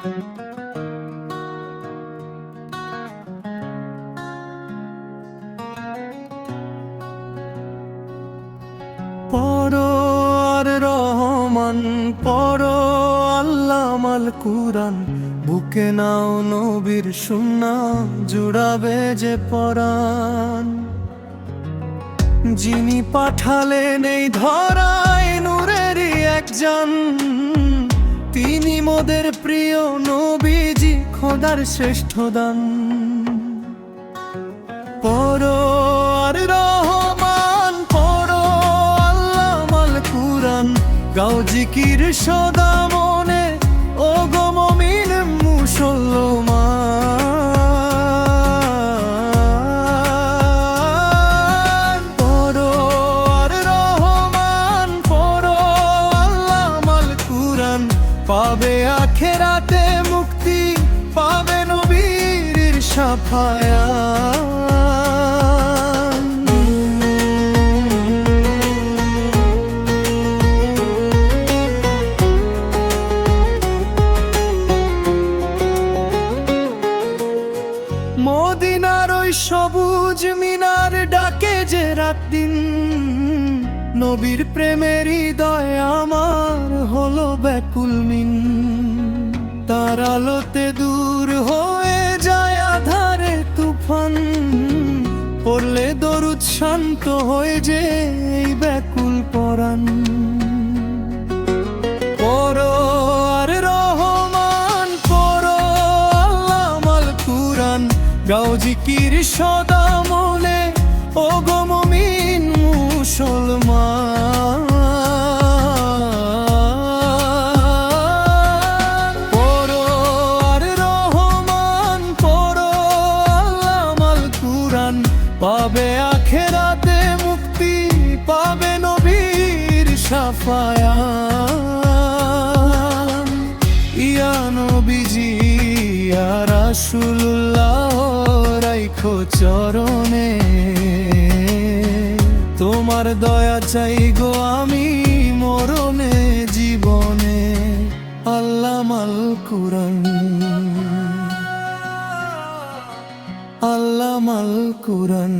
পড়ো আর রহমান, পড়ো আল্লামাল কুরআন, বুকে নাও নবীর সুন্নাহ, জুড়াবে যে পরাণ। যিনি পাঠালেন এই ধরায় নূরেরই একজন, তিনি মোদের প্রিয় নবীজি, খোদার শ্রেষ্ঠ দান। পড়ো আর রহমান, পড়ো আল্লামাল কুরআন, গাও জিকির সদা মনে, ও গো মুমিন মুসলমান। পড়ো আর রহমান, পড়ো আল্লামাল কুরআন, পাবে আখেরাতে মুক্তি, পাবে নবীর শাফায়াত। মদিনার ওই সবুজ মিনার ডাকে যে রাত দিন, নবীর প্রেমের হৃদয় আমার হলো ব্যাকুল মিন। তার আলোতে দূর হয়ে যায় আধারে তুফান, পড়লে দরুদ শান্ত হয়ে যে এই ব্যাকুল পরাণ। পড়ো আর রহমান, পড়ো আল্লামাল কুরআন, গাও জিকির সদা মনে, ও গো মুমিন মুসলমান। পড়ো আর রহমান, পড়ো আল্লামাল কুরআন, পাবে আখেরাতে মুক্তি, পাবে নবীর শাফায়াত। ইয়া নবীজি ইয়া রাসূলুল্লাহ, রাইখো চরণে তোমার দয়া চাই গো আমি মরণে জীবনে। আল্লামাল কুরআন, আল্লামাল কুরআন।